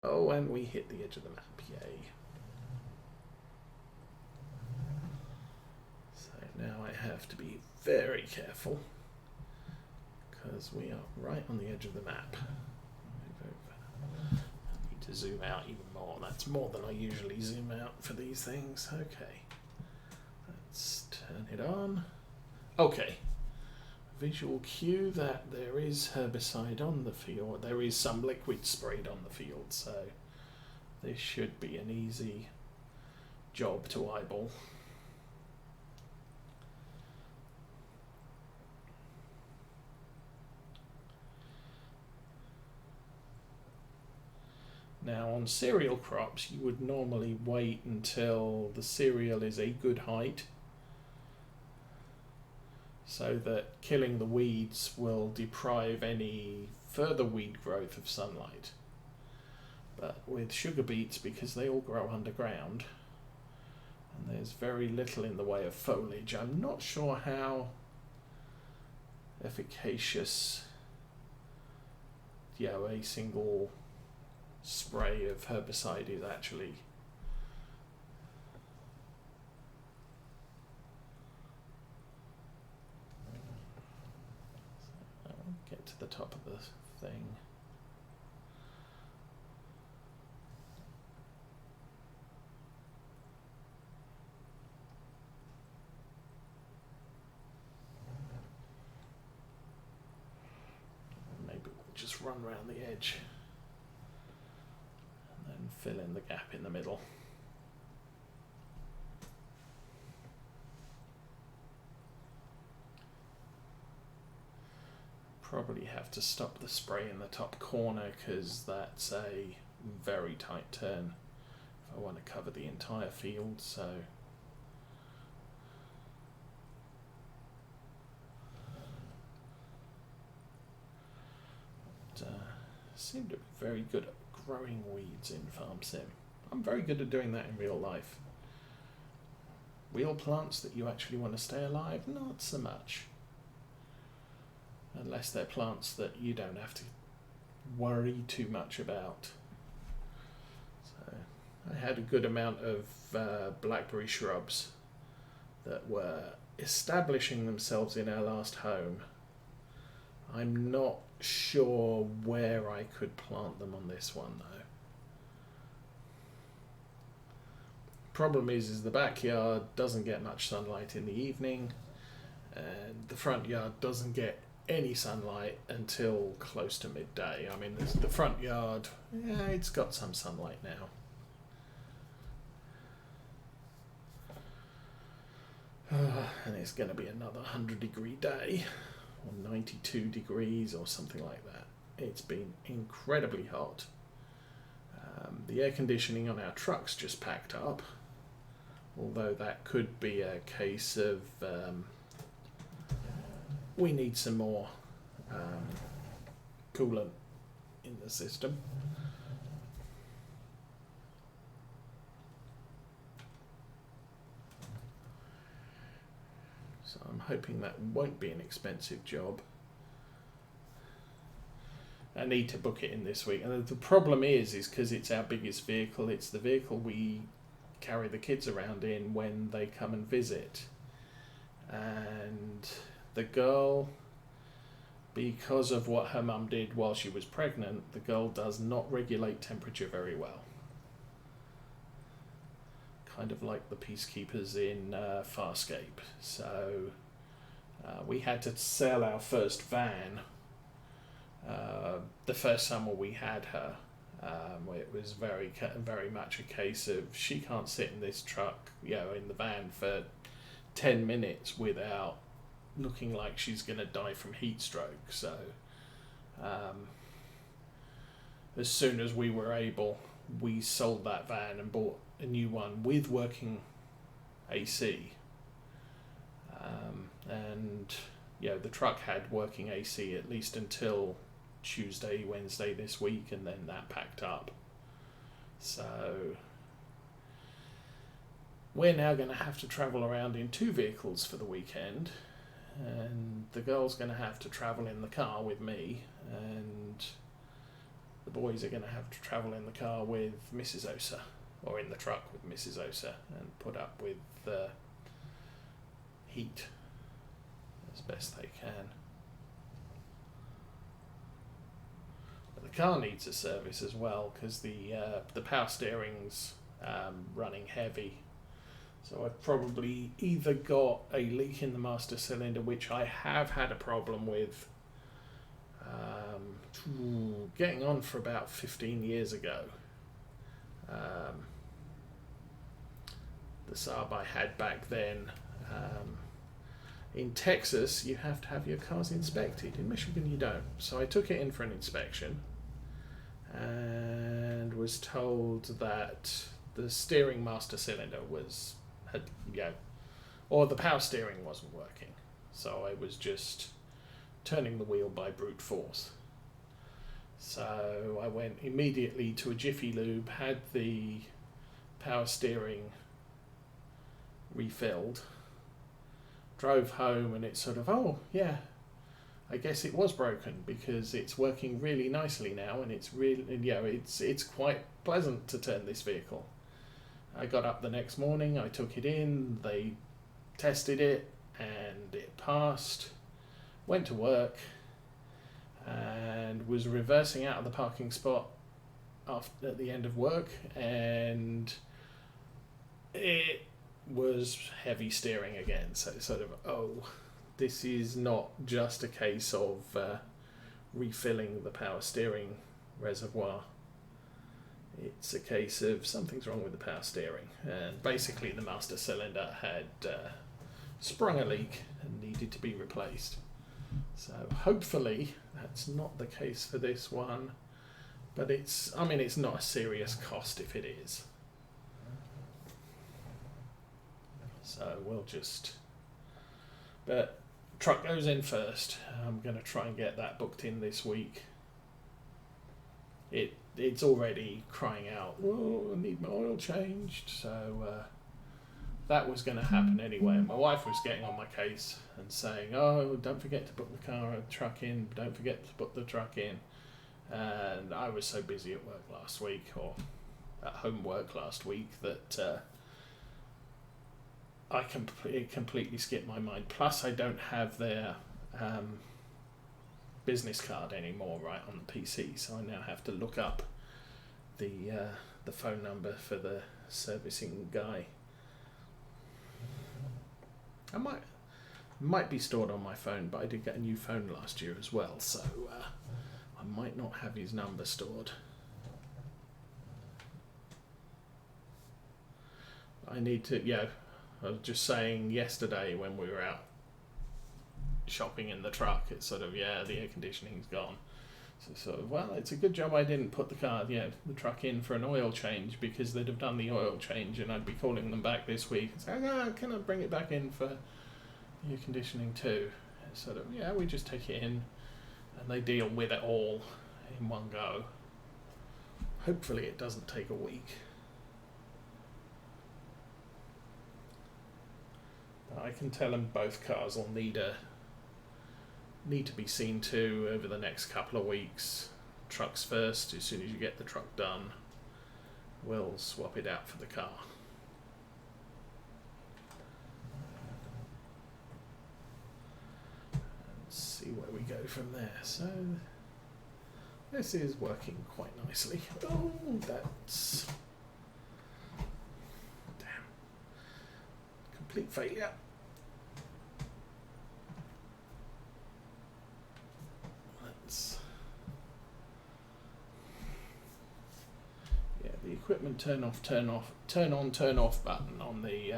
Oh, and we hit the edge of the map, yay. So now I have to be very careful because we are right on the edge of the map. I need to zoom out even more. That's more than I usually zoom out for these things. Okay, let's turn it on. Okay, visual cue that there is herbicide on the field. There is some liquid sprayed on the field, so this should be an easy job to eyeball. Now on cereal crops you would normally wait until the cereal is a good height so that killing the weeds will deprive any further weed growth of sunlight. But with sugar beets, because they all grow underground and there's very little in the way of foliage, I'm not sure how efficacious a single spray of herbicide is actually. So I'll get to the top of the thing. Maybe we'll just run around the edge and then fill in the gap in the middle. Probably have to stop the spray in the top corner because that's a very tight turn if I want to cover the entire field. So seem to be very good at growing weeds in Farm Sim. I'm very good at doing that in real life. Real plants that you actually want to stay alive, not so much. Unless they're plants that you don't have to worry too much about. So I had a good amount of blackberry shrubs that were establishing themselves in our last home. I'm not sure where I could plant them on this one though. Problem is the backyard doesn't get much sunlight in the evening, and the front yard doesn't get any sunlight until close to midday. I mean, the front yard, yeah, it's got some sunlight now. And it's going to be another 100-degree day, or 92 degrees or something like that. It's been incredibly hot. The air conditioning on our truck's just packed up, although that could be a case of we need some more coolant in the system. So I'm hoping that won't be an expensive job. I need to book it in this week. And the problem is because it's our biggest vehicle, it's the vehicle we carry the kids around in when they come and visit. And the girl, because of what her mum did while she was pregnant, the girl does not regulate temperature very well. Kind of like the peacekeepers in Farscape. So we had to sell our first van the first summer we had her. It was very much a case of she can't sit in this truck, in the van for 10 minutes without looking like she's going to die from heat stroke. So as soon as we were able, we sold that van and bought a new one with working AC. And the truck had working AC at least until Tuesday, Wednesday this week, and then that packed up. So we're now going to have to travel around in 2 vehicles for the weekend, and the girl's going to have to travel in the car with me, and the boys are going to have to travel in the car with Mrs. Osa, or in the truck with Mrs. Osa, and put up with heat as best they can. But the car needs a service as well, because the power steering's running heavy. So I've probably either got a leak in the master cylinder, which I have had a problem with getting on for about 15 years ago. The Saab I had back then, in Texas you have to have your cars inspected. In Michigan you don't. So I took it in for an inspection and was told that the steering master cylinder or the power steering wasn't working. So I was just turning the wheel by brute force. So I went immediately to a Jiffy Lube, had the power steering refilled, drove home, and it's sort of, oh yeah, I guess it was broken, because it's working really nicely now, and it's really, it's quite pleasant to turn this vehicle. I got up the next morning, I took it in, they tested it, and it passed. Went to work and was reversing out of the parking spot at the end of work, and it was heavy steering again. So sort of, this is not just a case of refilling the power steering reservoir. It's a case of something's wrong with the power steering, and basically the master cylinder had sprung a leak and needed to be replaced. So hopefully that's not the case for this one, but it's not a serious cost if it is. So but truck goes in first. I'm going to try and get that booked in this week. It's already crying out, I need my oil changed, so that was going to happen anyway. My wife was getting on my case and saying, don't forget to book the truck in, don't forget to book the truck in. And I was so busy at work last week, or at home work last week, that I completely skipped my mind. Plus I don't have their business card anymore right on the PC, so I now have to look up the phone number for the servicing guy. I might be stored on my phone, but I did get a new phone last year as well, so I might not have his number stored. I need to, I was just saying yesterday when we were out shopping in the truck, it's sort of, the air conditioning's gone. So it's a good job I didn't put the truck in for an oil change, because they'd have done the oil change and I'd be calling them back this week and saying, can I bring it back in for air conditioning too? It's sort of, we just take it in and they deal with it all in one go. Hopefully it doesn't take a week. I can tell them both cars will need to be seen to over the next couple of weeks. Trucks first. As soon as you get the truck done, we'll swap it out for the car. And see where we go from there. So this is working quite nicely. That's complete failure. The equipment turn on, turn off button on the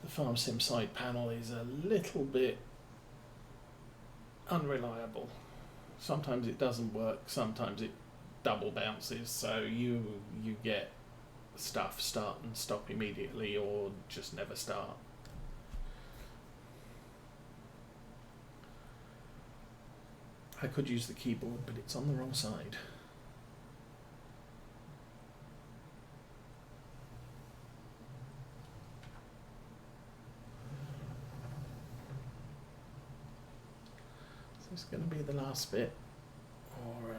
farm sim side panel is a little bit unreliable. Sometimes it doesn't work, sometimes it double bounces, so you get stuff start and stop immediately, or just never start. I could use the keyboard, but it's on the wrong side. So it's going to be the last bit, or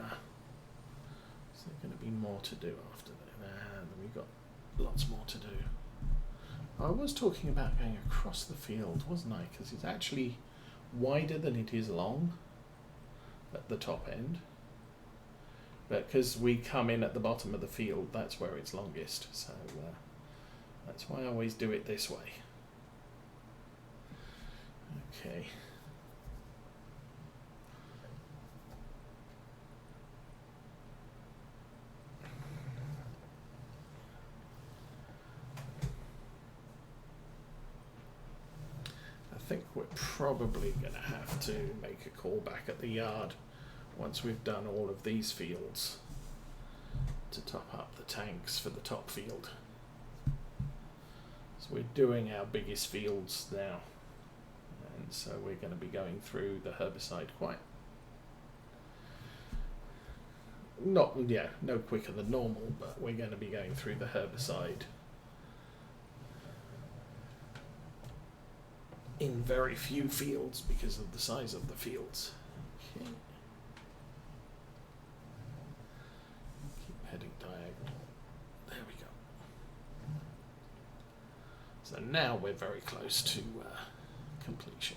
there going to be more to do after that? And we've got lots more to do. I was talking about going across the field, wasn't I? Because it's actually wider than it is long at the top end. But because we come in at the bottom of the field, that's where it's longest. So that's why I always do it this way. Okay. I think we're probably going to have to make a call back at the yard once we've done all of these fields to top up the tanks for the top field. So we're doing our biggest fields now, and so we're going to be going through the herbicide no quicker than normal, but we're going to be going through the herbicide in very few fields because of the size of the fields. Okay. Keep heading diagonal. There we go. So now we're very close to completion.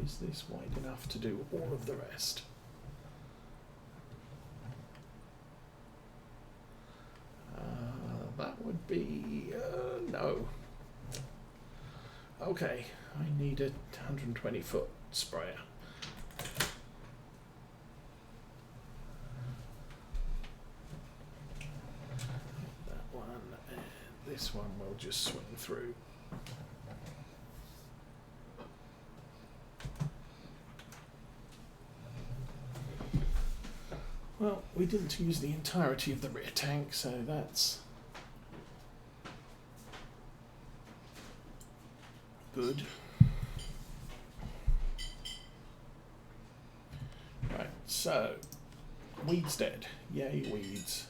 Is this wide enough to do all of the rest? That would be no. Okay, I need a 120-foot sprayer. That one and this one will just swing through. Well, we didn't use the entirety of the rear tank, so that's good. Right, so weeds dead. Yay, weeds.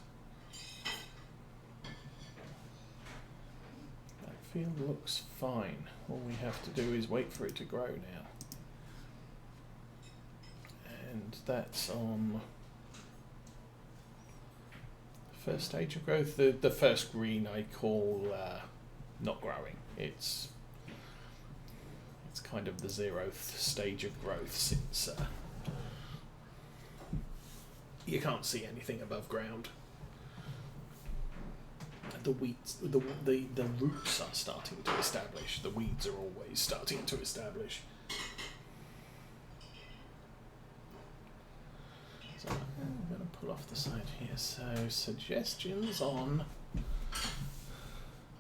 That field looks fine. All we have to do is wait for it to grow now. And that's on first stage of growth. The first green I call not growing. It's kind of the 0th stage of growth, since you can't see anything above ground. The weeds, the roots are starting to establish. The weeds are always starting to establish. So I'm going to pull off the side here. So suggestions on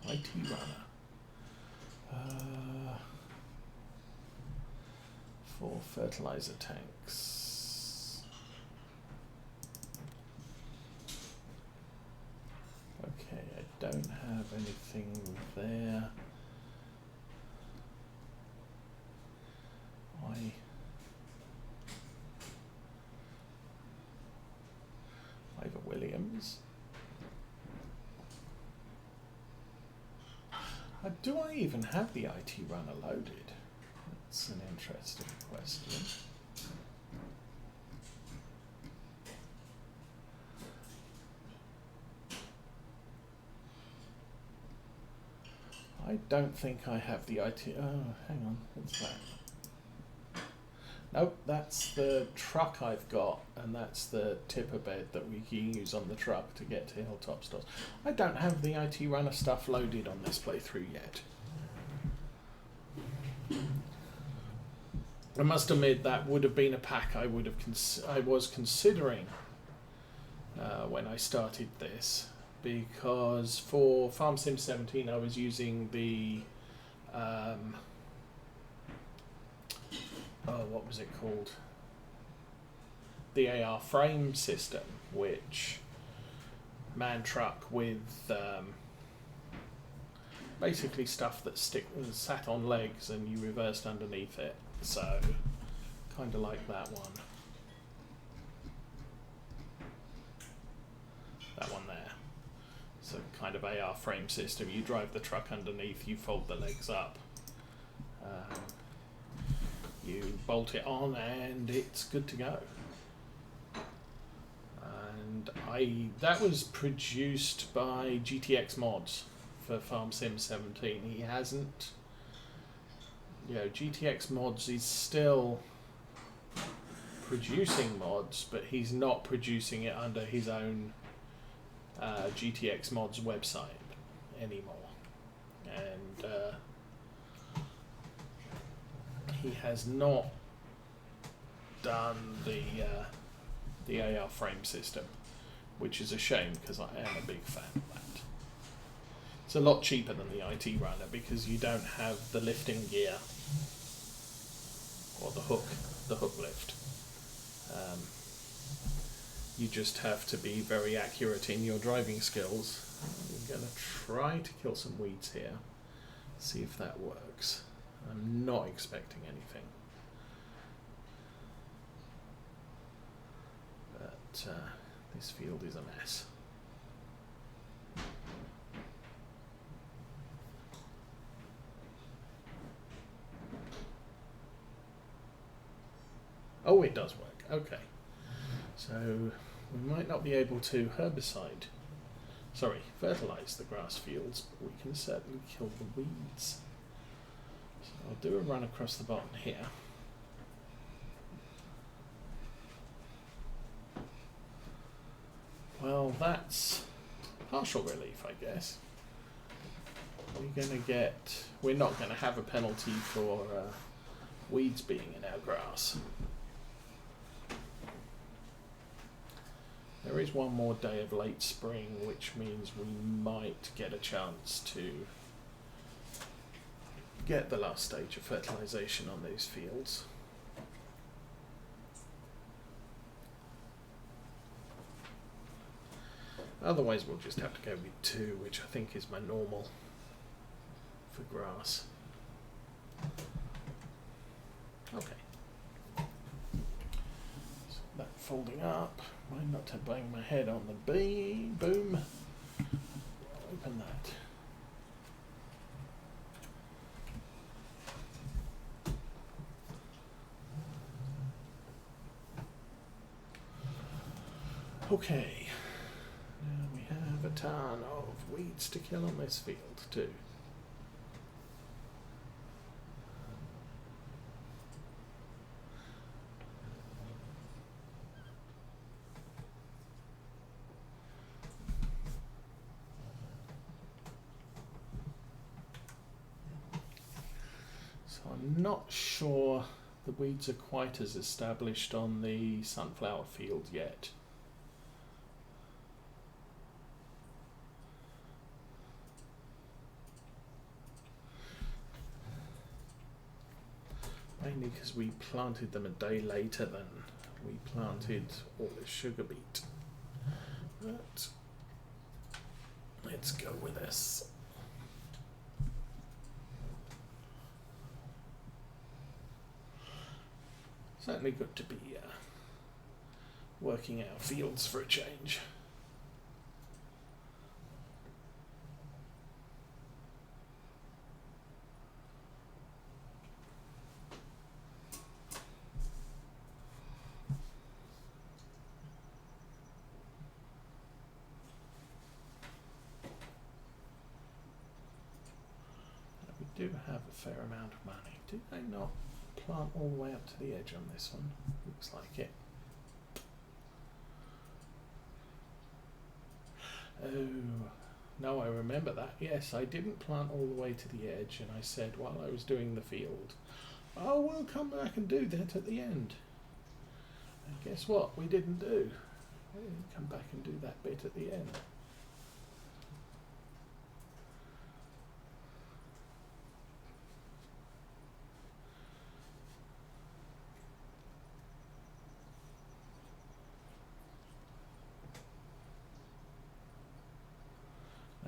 IT runner. 4 fertilizer tanks. Okay, I don't have anything there. Why? Ivor Williams. Do I even have the IT runner loaded? That's an interesting question. I don't think I have the IT. Oh, hang on. What's that? Nope, that's the truck I've got, and that's the tipper bed that we can use on the truck to get to Hilltop Stores. I don't have the IT runner stuff loaded on this playthrough yet. I must admit that would have been a pack I would have I was considering when I started this, because for Farm Sim 17 I was using the what was it called? The AR frame system, which man truck with basically stuff that sat on legs and you reversed underneath it. So, kind of like that one. That one there. It's a kind of AR frame system. You drive the truck underneath, you fold the legs up, you bolt it on, and it's good to go. And that was produced by GTX Mods for Farm Sim 17. He hasn't, GTX Mods is still producing mods, but he's not producing it under his own GTX Mods website anymore. And he has not done the AR frame system, which is a shame because I am a big fan of that. It's a lot cheaper than the IT runner because you don't have the lifting gear or the hook lift. You just have to be very accurate in your driving skills. I'm going to try to kill some weeds here, see if that works. I'm not expecting anything. But this field is a mess. Oh, it does work. Okay. So we might not be able to fertilize the grass fields, but we can certainly kill the weeds. So I'll do a run across the bottom here. Well, that's partial relief, I guess. We're not going to have a penalty for weeds being in our grass. There is one more day of late spring, which means we might get a chance to get the last stage of fertilization on these fields. Otherwise we'll just have to go with 2, which I think is my normal for grass. Okay. So that folding up. Mind not to bang my head on the boom. Open that. Okay. Now we have a ton of weeds to kill on this field too. I'm not sure the weeds are quite as established on the sunflower field yet. Mainly because we planted them a day later than we planted all this sugar beet. But let's go with this. Certainly good to be working our fields for a change. We do have a fair amount of money. Did they not plant all the way up to the edge on this one? Looks like it. Oh, no, I remember that. Yes, I didn't plant all the way to the edge, and I said while I was doing the field, oh, we'll come back and do that at the end. And guess what? We didn't do. We didn't come back and do that bit at the end.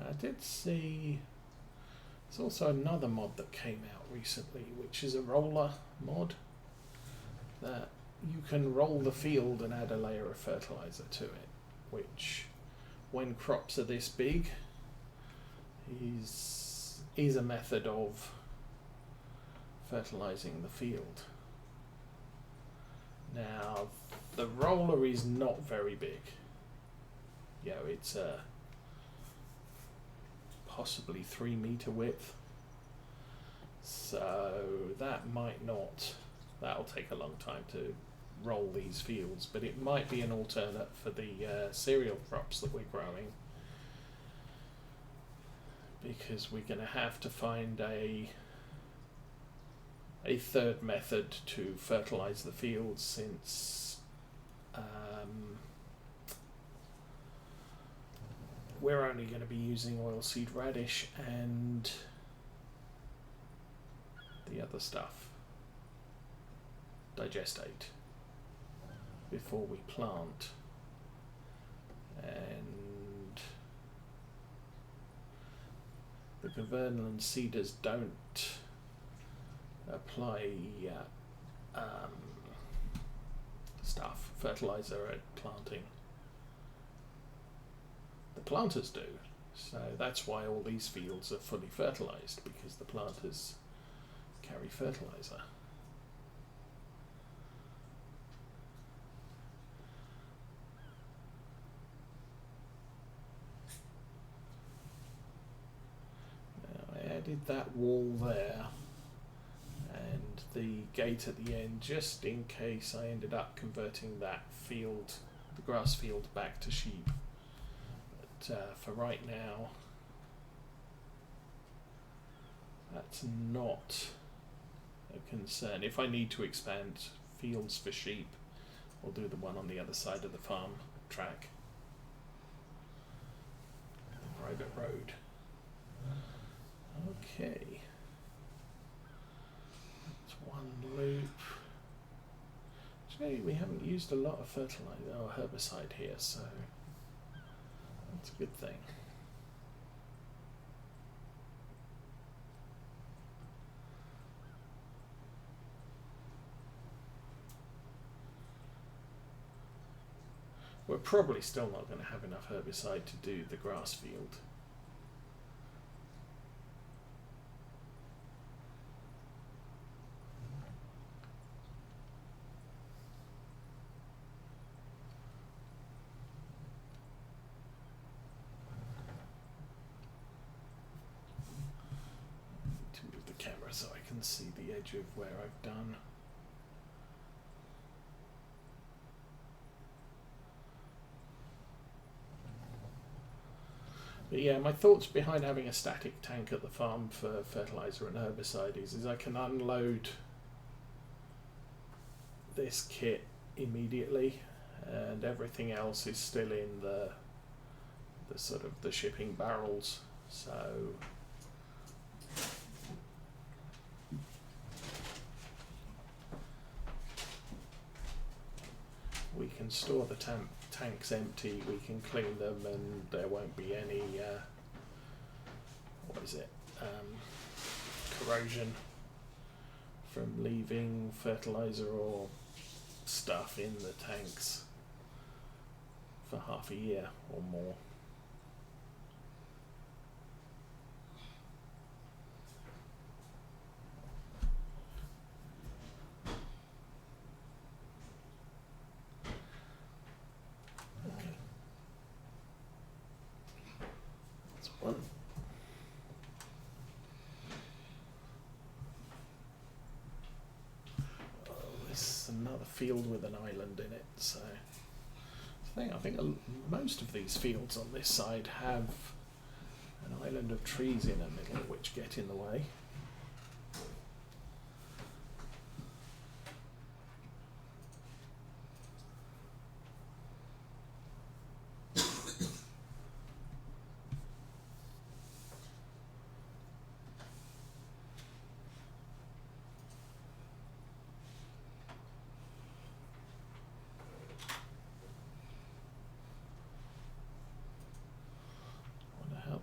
I did see there's also another mod that came out recently, which is a roller mod that you can roll the field and add a layer of fertilizer to it, which when crops are this big is a method of fertilizing the field. Now, the roller is not very big. You know, it's possibly 3 meter width. So that might not, that'll take a long time to roll these fields, but it might be an alternate for the cereal crops that we're growing, because we're going to have to find a third method to fertilize the fields, since we're only going to be using oilseed radish and the other stuff, digestate, before we plant. And the Governland seeders don't apply fertilizer at planting. The planters do, so that's why all these fields are fully fertilized, because the planters carry fertilizer. Now I added that wall there and the gate at the end, just in case I ended up converting that field, the grass field, back to sheep. But for right now, that's not a concern. If I need to expand fields for sheep, I'll do the one on the other side of the farm track, the private road. Okay, that's one loop. Actually, we haven't used a lot of fertilizer or herbicide here, so that's a good thing. We're probably still not going to have enough herbicide to do the grass field. To move the camera so I can see the edge of where I've done. But yeah, my thoughts behind having a static tank at the farm for fertilizer and herbicide is I can unload this kit immediately, and everything else is still in the sort of the shipping barrels. So we can store the tanks empty, we can clean them, and there won't be any corrosion from leaving fertilizer or stuff in the tanks for half a year or more. One. Oh, this is another field with an island in it. So I think most of these fields on this side have an island of trees in the middle which get in the way.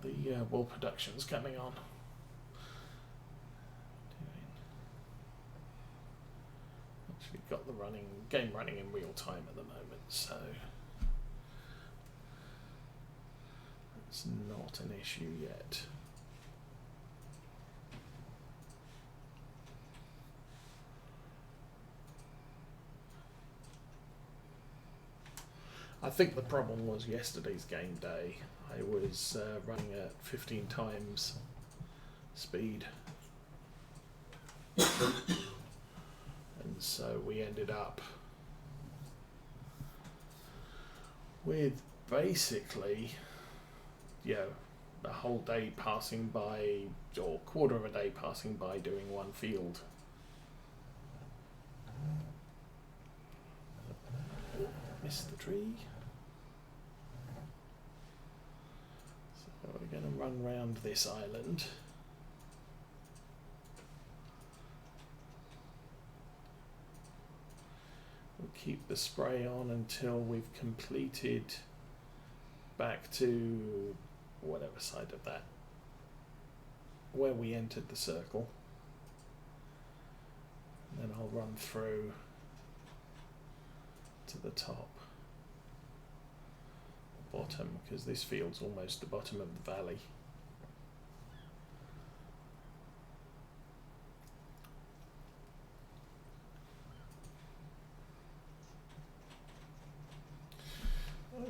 The wool production's coming on. Actually got the game running in real time at the moment, so it's not an issue yet. I think the problem was yesterday's game day. I was running at 15 times speed. And so we ended up with basically, a whole day passing by, or quarter of a day passing by doing one field. Missed the tree. So we're going to run round this island. We'll keep the spray on until we've completed back to whatever side of that, where we entered the circle. And then I'll run through to the top, bottom, because this field's almost the bottom of the valley.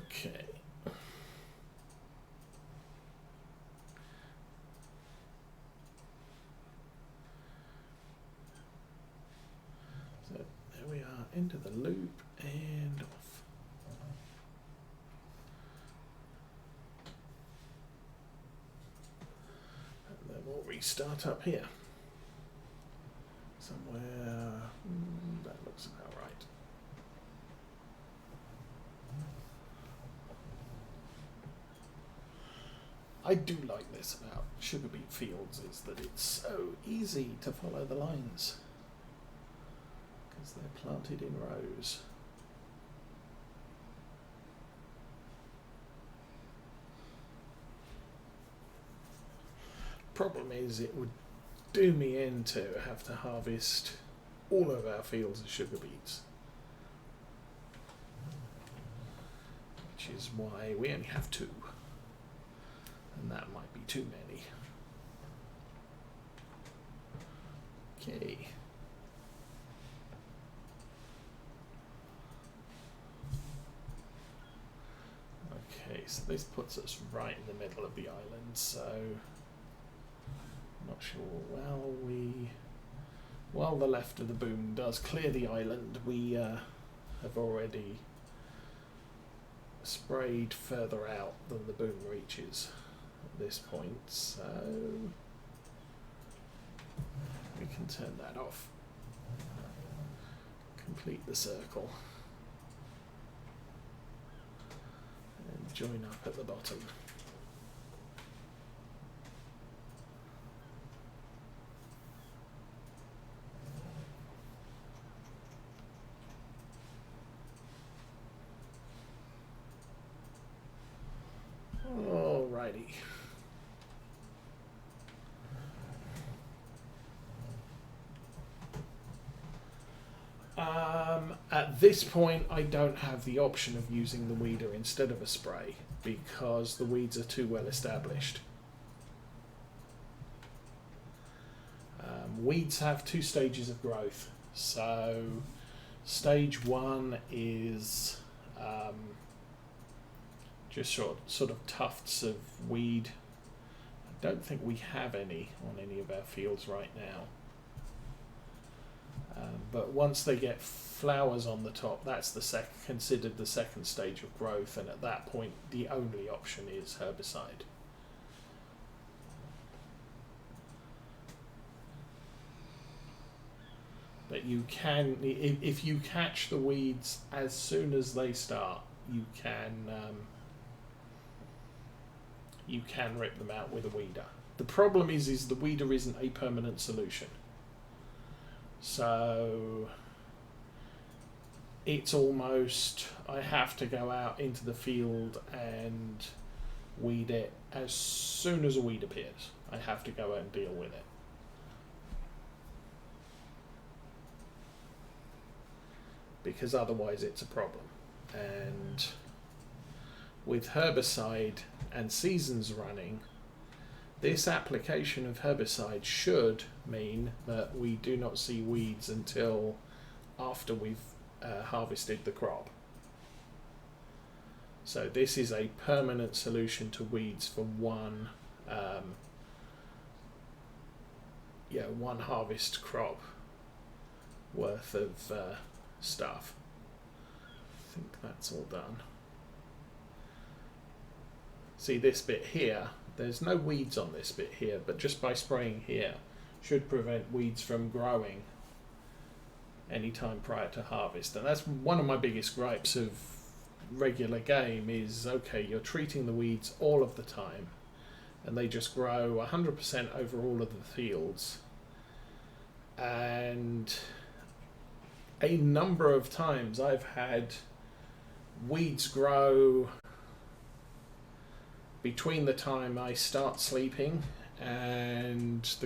Okay. So there we are, into the loop and off. And then we'll restart up here. Somewhere, that looks about right. I do like this about sugar beet fields, is that it's so easy to follow the lines because they're planted in rows. Problem is, it would do me in to have to harvest all of our fields of sugar beets, which is why we only have 2. And that might be too many. Okay. Okay, so this puts us right in the middle of the island, so I'm not sure. While the left of the boom does clear the island, we have already sprayed further out than the boom reaches at this point, so we can turn that off, complete the circle, and join up at the bottom. Alrighty. At this point, I don't have the option of using the weeder instead of a spray because the weeds are too well established. Weeds have 2 stages of growth. So stage 1 is just sort of tufts of weed. I don't think we have any on any of our fields right now. But once they get flowers on the top, that's considered the second stage of growth, and at that point the only option is herbicide. But you can, if you catch the weeds as soon as they start, you can rip them out with a weeder. The problem is the weeder isn't a permanent solution. So it's almost, I have to go out into the field and weed it as soon as a weed appears. I have to go out and deal with it. Because otherwise it's a problem. And with herbicide and seasons running, this application of herbicide should mean that we do not see weeds until after we've harvested the crop. So this is a permanent solution to weeds for one one harvest crop worth of stuff. I think that's all done. See this bit here, there's no weeds on this bit here, but just by spraying here should prevent weeds from growing anytime prior to harvest. And that's one of my biggest gripes of regular game is, okay, you're treating the weeds all of the time and they just grow 100% over all of the fields, and a number of times I've had weeds grow between the time I start sleeping and the